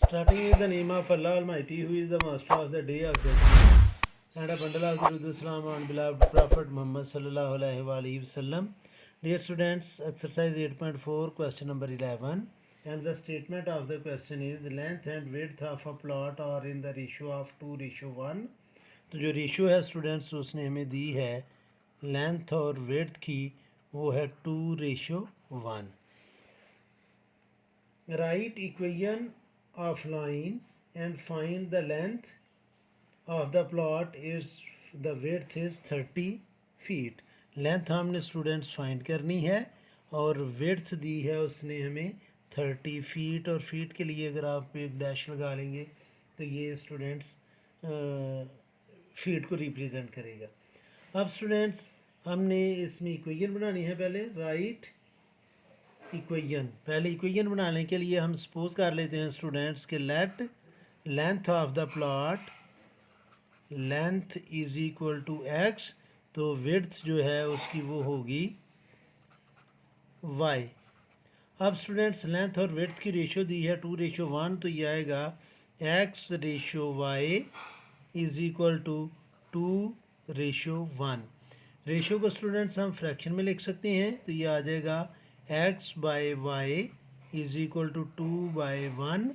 Starting with the name of Allah Almighty, who is the master of the day of judgment, and a bundle of the Islam on beloved Prophet Muhammad sallallahu alaihi wasallam. Dear students, exercise 8.4, question number 11, and the statement of the question is length and width of a plot are in the ratio of 2:1. तो जो ratio है students उसने हमें दी है length और width की, वो है 2:1. Write equation of line and find the length of the plot is the width is 30 feet. Length हमने स्टूडेंट्स फाइंड करनी है और विड्थ दी है उसने हमें 30 फीट, और फीट के लिए अगर आप एक डैश लगा लेंगे तो ये स्टूडेंट्स फीट को रिप्रेजेंट करेगा. अब स्टूडेंट्स हमने इसमें इक्वेशन बनानी है. पहले राइट इक्वेशन, पहले इक्वेशन बनाने के लिए हम सपोज कर लेते हैं स्टूडेंट्स के let length of the plot length is equal to X, तो विड्थ जो है उसकी वो होगी वाई. अब स्टूडेंट्स लेंथ और विड्थ की रेशियो दी है 2:1, तो ये आएगा X ratio Y is equal to 2:1. Ratio को स्टूडेंट्स हम फ्रैक्शन में लिख सकते हैं, तो ये आ जाएगा X by Y is equal to 2/1.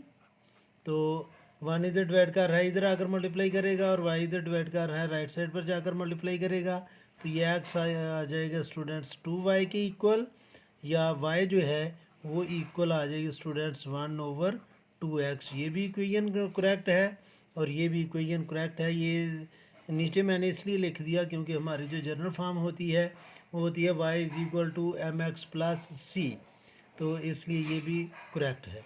तो 1 इधर डिवाइड कर रहा है, इधर आकर मल्टीप्लाई करेगा, और वाई इधर डिवाइड कर रहा है, राइट साइड पर जाकर मल्टीप्लाई करेगा. तो ये एक्स आ जाएगा स्टूडेंट्स 2y के इक्वल, या y जो है वो इक्वल आ जाएगी स्टूडेंट्स 1/2x. ये भी इक्वेशन करेक्ट है और ये भी इक्वेशन करेक्ट है. ये नीचे मैंने इसलिए लिख दिया क्योंकि हमारी जो जनरल फॉर्म होती है वो होती है y is equal to mx plus c, तो इसलिए ये भी करेक्ट है.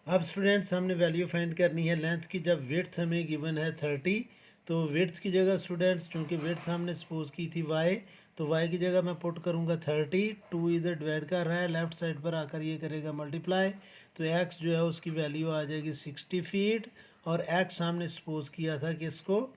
अब स्टूडेंट्स हमने वैल्यू फाइंड करनी है लेंथ की. जब विड्थ हमें गिवन है 30, तो विड्थ की जगह स्टूडेंट्स चूँकि विड्थ हमने सपोज की थी y, तो y की जगह मैं पुट करूँगा 30. 2 इधर डिवाइड कर रहा है, लेफ़्ट साइड पर आकर ये करेगा मल्टीप्लाई, तो x जो है उसकी वैल्यू आ जाएगी 60 फीट, और x हमने सपोज किया था कि इसको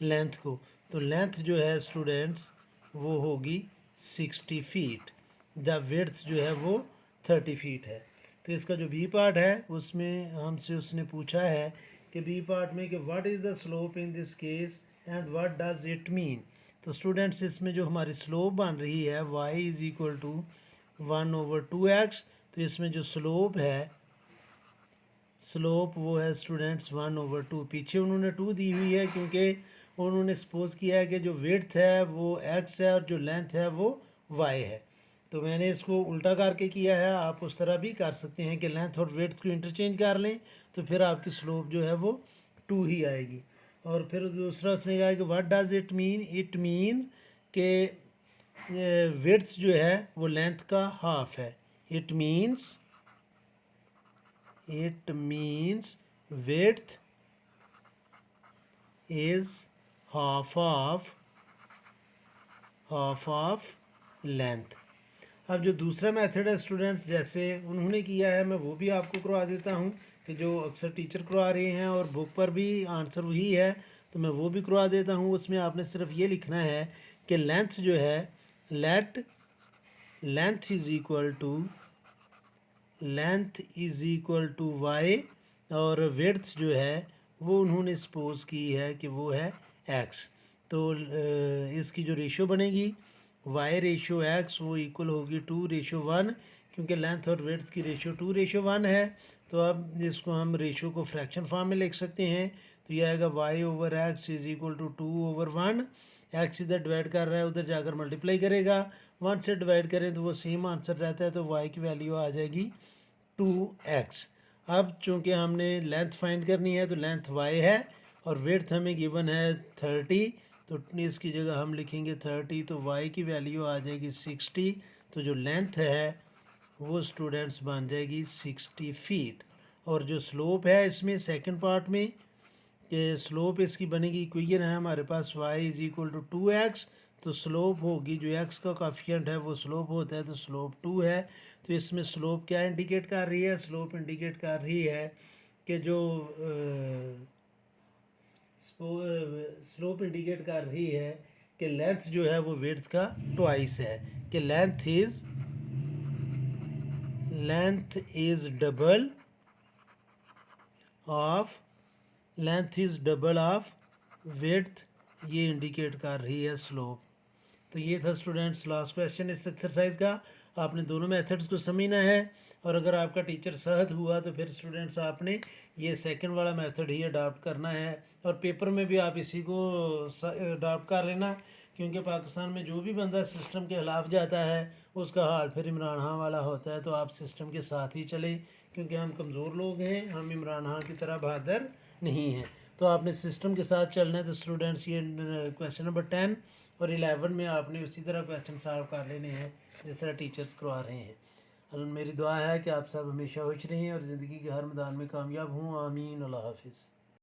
लेंथ को, तो लेंथ जो है स्टूडेंट्स वो होगी 60 फीट. जब विड्थ जो है वो 30 फीट है. तो इसका जो बी पार्ट है उसमें हमसे उसने पूछा है कि बी पार्ट में कि what is the slope in this case and what does it mean. तो स्टूडेंट्स इसमें जो हमारी स्लोप बन रही है y is equal to 1/2x, तो इसमें जो स्लोप है स्लोप वो है स्टूडेंट्स 1/2. पीछे उन्होंने 2 दी हुई है क्योंकि उन्होंने सपोज किया है कि जो विड्थ है वो x है और जो लेंथ है वो y है. तो मैंने इसको उल्टा करके किया है. आप उस तरह भी कर सकते हैं कि लेंथ और विड्थ को इंटरचेंज कर लें, तो फिर आपकी स्लोप जो है वो 2 ही आएगी. और फिर दूसरा उसने कहा कि what does it mean. It mean कि विड्थ जो है वो लेंथ का हाफ है. It means width is half of length. अब जो दूसरा मेथड है स्टूडेंट्स जैसे उन्होंने किया है, मैं वो भी आपको करवा देता हूँ कि जो अक्सर टीचर करवा रहे हैं और बुक पर भी आंसर वही है, तो मैं वो भी करवा देता हूँ. उसमें आपने सिर्फ ये लिखना है कि लेंथ जो है let length is equal to Y, और विड्थ जो है वो उन्होंने सपोज की है कि वो है एक्स. तो इसकी जो रेशियो बनेगी y रेशियो x वो इक्वल होगी 2:1, क्योंकि लेंथ और विड्थ की रेशियो 2:1 है. तो अब इसको हम रेशियो को फ्रैक्शन फॉर्म में लिख सकते हैं. तो ये आएगा y/x is equal to 2/1. x इधर डिवाइड कर रहा है, उधर जाकर मल्टीप्लाई करेगा, 1 से डिवाइड करें तो वो सेम आंसर रहता है, तो y की वैल्यू आ जाएगी 2x. अब चूँकि हमने लेंथ फाइंड करनी है तो लेंथ y है और विड्थ हमें गिवन है 30, तो इसकी जगह हम लिखेंगे 30, तो y की वैल्यू आ जाएगी 60. तो जो लेंथ है वो स्टूडेंट्स बन जाएगी 60 फीट. और जो स्लोप है इसमें सेकंड पार्ट में कि स्लोप इसकी बनेगी, इक्वेशन है हमारे पास y is equal to 2x, तो स्लोप होगी जो x का काफियंट है वो स्लोप होता है, तो स्लोप 2 है. तो इसमें स्लोप क्या इंडिकेट कर रही है, स्लोप इंडिकेट कर रही है कि जो स्लोप इंडिकेट कर रही है कि लेंथ जो है वो विड्थ का ट्वाइस है, कि length is double of length is double of width, ये इंडिकेट कर रही है स्लोप। तो ये था स्टूडेंट्स लास्ट क्वेश्चन इस एक्सरसाइज का। आपने दोनों मेथड्स को समझना है, और अगर आपका टीचर सहज हुआ तो फिर स्टूडेंट्स आपने ये सेकंड वाला मेथड ही अडॉप्ट करना है, और पेपर में भी आप इसी को अडॉप्ट कर लेना, क्योंकि पाकिस्तान में जो भी बंदा सिस्टम के खिलाफ जाता है उसका हाल फिर इमरान खान वाला होता है। तो आप सिस्टम के साथ ही चलें, क्योंकि हम कमज़ोर लोग हैं, हम इमरान खान की तरह बहादुर नहीं हैं। तो आपने सिस्टम के साथ चलना है। तो स्टूडेंट्स ये क्वेश्चन नंबर 10 और 11 में आपने उसी तरह क्वेश्चन सॉल्व कर लेने हैं जिस तरह टीचर्स करवा रहे हैं। मेरी दुआ है कि आप सब हमेशा खुश रहें और ज़िंदगी के हर मैदान में कामयाब हों। आमीन। अल्लाह हाफिज़।